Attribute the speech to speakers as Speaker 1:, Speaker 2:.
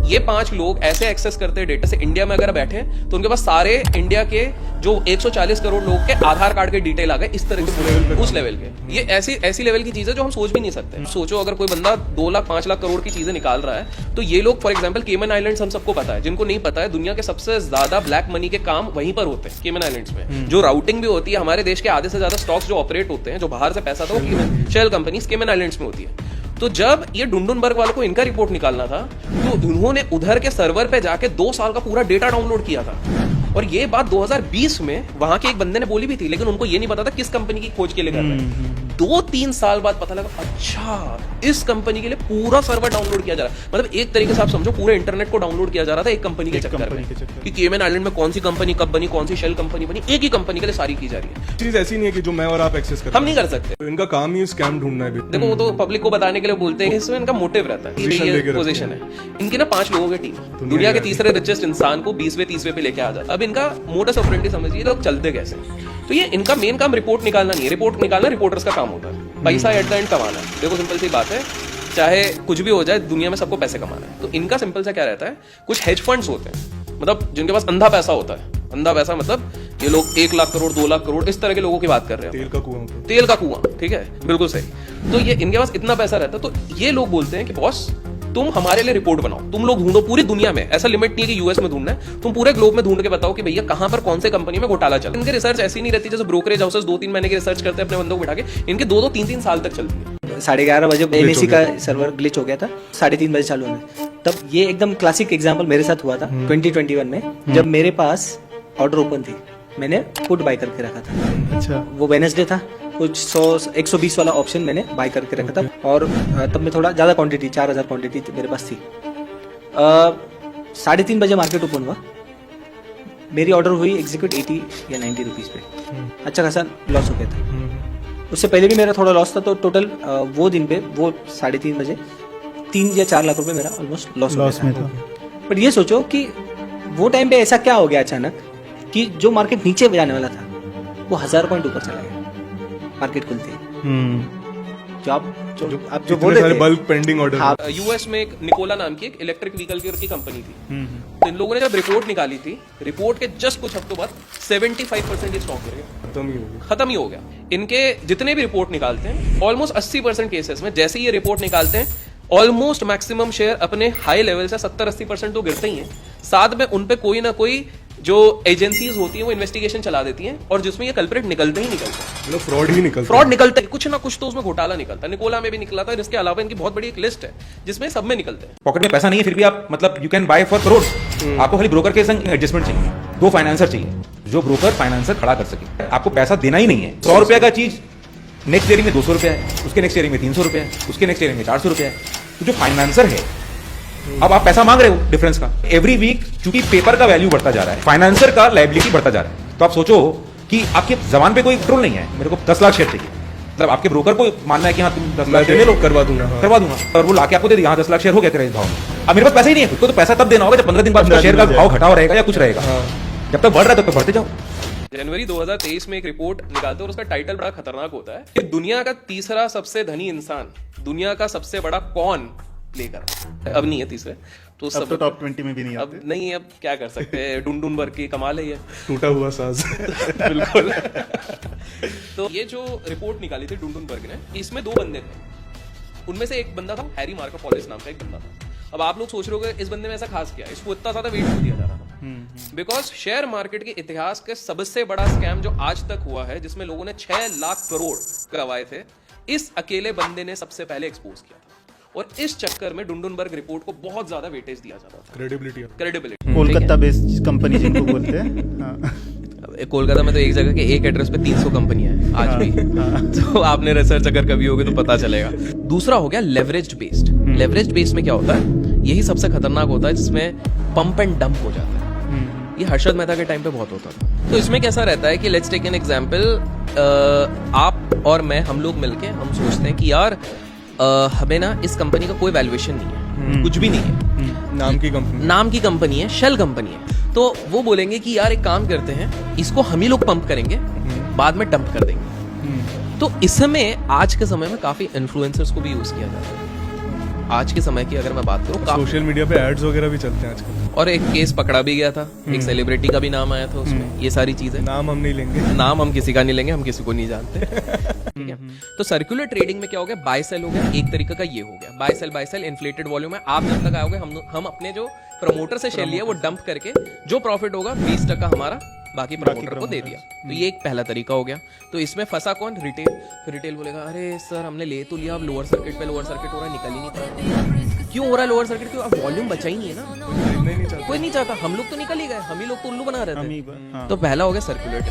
Speaker 1: ये 5 लोग ऐसे एक्सेस करते हैं डेटा से, इंडिया में अगर बैठे तो उनके पास सारे इंडिया के जो 140 करोड़ लोग के आधार कार्ड के डिटेल आ गए, इस तरह के उस लेवल के। ये ऐसी लेवल की चीजें जो हम सोच भी नहीं सकते। सोचो अगर कोई बंदा 2 लाख 5 लाख करोड़ की चीजें निकाल रहा है, तो ये लोग फॉर एग्जाम्पल केमन आइलैंड्स हम सबको पता है, जिनको नहीं पता है दुनिया के सबसे ज्यादा ब्लैक मनी के काम वहीं पर होते हैं केमन आइलैंड्स में। जो राउटिंग भी होती है, हमारे देश के आधे से ज्यादा स्टॉक्स जो ऑपरेट होते हैं, जो बाहर से पैसा था वो शेल कंपनीज केमन आइलैंड्स में होती है। तो जब ये डुंडुनबर्ग वालों को इनका रिपोर्ट निकालना था, तो उन्होंने उधर के सर्वर पे जाके 2 साल का पूरा डेटा डाउनलोड किया था। और ये बात 2020 में वहां के एक बंदे ने बोली भी थी, लेकिन उनको ये नहीं पता था किस कंपनी की खोज के लिए कर रहे हैं। 2-3 साल बाद पता लगा, अच्छा इस कंपनी के लिए पूरा सर्वर डाउनलोड किया जा रहा है। मतलब एक तरीके से आप समझो पूरे इंटरनेट को डाउनलोड किया जा रहा था एक कंपनी के चक्कर में, कि केमन आइलैंड में कौन सी कंपनी कब बनी, कौन सी शेल कंपनी बनी, एक ही कंपनी के लिए सारी की जा रही है।
Speaker 2: चीज ऐसी नहीं है कि जो मैं और आप एक्सेस करते हैं,
Speaker 1: हम नहीं कर सकते।
Speaker 2: इनका काम ही स्कैम ढूंढना है।
Speaker 1: देखो वो तो पब्लिक को बताने के लिए बोलते हैं, इसमें इनका मोटिव रहता है, ये पोजीशन है इनकी ना 5 लोगों की टीम दुनिया के तीसरे रिचेस्ट इंसान को 20वें-30वें पे लेके आ जाता है। अब इनका मोडस ऑपरेंडी समझिए, लोग चलते कैसे। तो ये इनका मेन काम रिपोर्ट निकालना नहीं है, रिपोर्ट निकालना रिपोर्टर्स का काम होता है, पैसा एट द एंड कमाना। देखो सिंपल सी बात है, चाहे कुछ भी हो जाए दुनिया में सबको पैसे कमाना है। तो इनका सिंपल सा क्या रहता है, कुछ हेज फंड्स होते हैं, मतलब जिनके पास अंधा पैसा होता है। अंधा पैसा मतलब ये लोग 1 लाख करोड़ 2 लाख करोड़ इस तरह के लोगों की बात कर रहे हैं। तेल का कुआं, ठीक है, बिल्कुल सही। तो ये इनके पास इतना पैसा रहता है, तो ये लोग बोलते हैं कि बॉस तुम हमारे लिए रिपोर्ट बनाओ, तुम लोग ढूंढो पूरी दुनिया में, ऐसा लिमिट नहीं है कि यूएस में ढूंढना है, तुम पूरे ग्लोब में ढूंढ के बताओ कि भैया कहां पर कौन से कंपनी में घोटाला चल रहा है। इनकी रिसर्च ऐसी नहीं रहती जैसे ब्रोकरेज हाउसेस 2-3 महीने की रिसर्च करते हैं अपने बंदों को बिठा के, इनके 2-2 3-3 साल तक चलती है।
Speaker 3: 11:30 बजे एमएसी का सर्वर ग्लिच हो गया था, 3:30 बजे चालू होने। तब ये एकदम क्लासिक एग्जांपल मेरे साथ हुआ था 2021 में, जब मेरे पास ऑर्डर ओपन थी, मैंने पुट बाय करके रखा था। अच्छा, वो वेडनेसडे था, कुछ 120 वाला ऑप्शन मैंने बाय करके रखा था। और तब मैं थोड़ा ज्यादा क्वांटिटी 4000 क्वांटिटी मेरे पास थी। 3:30 बजे मार्केट ओपन हुआ, मेरी ऑर्डर हुई एग्जीक्यूट 80 या 90 रुपीज पे। अच्छा खासा लॉस हो गया था। उससे पहले भी मेरा थोड़ा लॉस था, तो टोटल वो दिन पे वो 3:30 बजे 3 या 4 लाख रुपए मेरा ऑलमोस्ट लॉस में था। बट ये सोचो कि वो टाइम पे ऐसा क्या हो गया अचानक कि जो मार्केट नीचे जाने वाला था वो 1000 पॉइंट ऊपर चला गया मार्केट खुलते। जो बोल रहे थे
Speaker 2: बल्क पेंडिंग ऑर्डर।
Speaker 1: यूएस में एक निकोला नाम की एक इलेक्ट्रिक व्हीकल की कंपनी थी। तो इन लोगों ने जब रिपोर्ट निकाली थी, रिपोर्ट के जस्ट कुछ हफ्तों बाद 75% स्टॉक गिर गया, खत्म ही हो गया। इनके जितने भी रिपोर्ट निकालते हैं ऑलमोस्ट 80% केसेस में जैसे ये रिपोर्ट निकालते हैं, ऑलमोस्ट मैक्सिमम शेयर अपने हाई लेवल से 70-80% तो गिरते ही हैं। साथ में उन पे कोई ना कोई जो एजेंसीज होती हैं वो इन्वेस्टिगेशन चला देती हैं, और जिसमें ये कल्प्रिट निकलते ही निकलते हैं।
Speaker 2: मतलब फ्रॉड निकलता है,
Speaker 1: कुछ ना कुछ तो उसमें घोटाला निकलता है। निकोला में भी निकला था, इसके अलावा इनकी बहुत बड़ी एक लिस्ट है जिसमें सब में निकलते हैं।
Speaker 4: पॉकेट में पैसा नहीं है फिर भी आप मतलब you can buy for crore. आपको खाली ब्रोकर के संग एडजस्टमेंट चाहिए, 2 फाइनेंसर चाहिए, जो ब्रोकर फाइनेंसर खड़ा कर सके। आपको पैसा देना ही नहीं है। 100 रुपए का चीज नेक्स्ट ईयरिंग में 200 रुपया है, उसके नेक्स्ट ईयरिंग में 300 रुपया है, उसके नेक्स्ट ईयरिंग में 400 रुपया है। तो जो फाइनेंसर है, अब आप पैसा मांग रहे हो डिफरेंस का, एवरी वीक चूंकि पेपर का वैल्यू बढ़ता जा रहा है, फाइनेंसर का लायबिलिटी बढ़ता जा रहा है। तो आप सोचो कि आपके जबान पे कोई कंट्रोल नहीं है, मेरे को 10 लाख शेयर चाहिए, मतलब आपके ब्रोकर को मानना है कि हाँ तुम 10 लाख शेयर ले लो, करवा दूंगा, और वो लाके आपको दे दिया, हाँ 10 लाख शेयर हो गया तेरा इस भाव में। अब मेरे पास पैसा ही नहीं है, खुद को तो पैसा तब देना होगा जब 15 दिन बाद शेयर का भाव घटाव रहेगा या कुछ रहेगा। जब तक बढ़ रहा है तब तक बढ़ते जाओ।
Speaker 1: जनवरी 2023 में एक रिपोर्ट निकालते हैं और उसका टाइटल बड़ा खतरनाक होता है कि दुनिया का तीसरा सबसे धनी इंसान दुनिया का सबसे बड़ा कौन लेकर। अब नहीं है तीसरे, तो सब
Speaker 5: तो टॉप 20 में भी नहीं आते।
Speaker 1: अब नहीं, अब क्या कर सकते हैं, डुंडुनबर्ग की कमाल है ये,
Speaker 2: टूटा हुआ साज।
Speaker 1: बिल्कुल। तो ये जो रिपोर्ट निकाली थी डुंडुनबर्ग ने, इसमें 2 बंदे थे। उनमें से एक बंदा था हैरी मार्कोपोलिस नाम का एक बंदा था। अब आप लोग सोच रहे हो इस बंदे में ऐसा खास क्या है, इसको इतना ज्यादा वेट दिया जा रहा था। बिकॉज शेयर मार्केट के इतिहास के सबसे बड़ा स्कैम जो आज तक हुआ है, जिसमें लोगों ने 6 लाख करोड़ गंवाए थे, इस अकेले बंदे ने सबसे पहले एक्सपोज किया था। और इस चक्कर में डुंडुनबर्ग रिपोर्ट को बहुत ज्यादा वेटेज दिया जाता था। क्रेडिबिलिटी
Speaker 5: कोलकाता बेस्ड कंपनी जिनको बोलते हैं।
Speaker 1: कोलकाता में तो एक जगह के एक एड्रेस पे 300 कंपनियां हैं आज भी। तो आपने रिसर्च अगर कभी होगी तो पता चलेगा। दूसरा हो गया लेवरेज्ड बेस्ड। लेवरेज्ड बेस्ड में क्या होता है, यही सबसे खतरनाक होता है, जिसमें पंप एंड डंप हो जाता है। ये हर्षद मेहता के टाइम पे बहुत होता था। तो इसमें कैसा रहता है कि लेट्स टेक एन एग्जांपल, आप और मैं, हम लोग मिलके हम सोचते हैं कि यार हमें ना इस कंपनी का कोई वैल्यूएशन नहीं है, कुछ भी नहीं है, नाम की कंपनी है, शेल कंपनी है। तो वो बोलेंगे कि यार एक काम करते हैं, इसको हम ही लोग पंप करेंगे, बाद में डंप कर देंगे। तो इसमें आज के समय में काफी इन्फ्लुएंसर्स को भी यूज किया जाता है। आज के समय की अगर मैं बात करूँ
Speaker 2: सोशल मीडिया पे एड्स वगैरह भी चलते हैं आजकल।
Speaker 1: और एक केस पकड़ा भी गया था, एक सेलिब्रिटी का भी नाम आया था उसमें, ये सारी चीजें।
Speaker 2: नाम हम नहीं लेंगे।
Speaker 1: नाम हम किसी का नहीं लेंगे, हम किसी को नहीं जानते। ठीक है, तो सर्कुलर ट्रेडिंग में क्या हो गया, बाय सेल हो गया, एक तरीके का ये हो गया बाय सेल इन्फ्लेटेड वॉल्यूम है। आप जब तक आओगे हम अपने जो प्रमोटर से शेयर लिया वो डंप करके जो प्रॉफिट होगा 20% हमारा बाकी प्रमोटर को दे दिया। तो ये एक पहला तरीका हो गया। तो इसमें फंसा कौन, रिटेल बोलेगा अरे सर हमने ले तो लिया, अब लोअर सर्किट हो रहा है, निकल ही नहीं पा। क्यों हो रहा है लोअर सर्किट, क्यों, अब वॉल्यूम बचा ही नहीं है ना, कोई नहीं चाहता। हम लोग तो निकल ही गए, हम ही लोग तो उल्लू बना रहे थे। तो पहला हो गया सर्कुलर ट्रेड।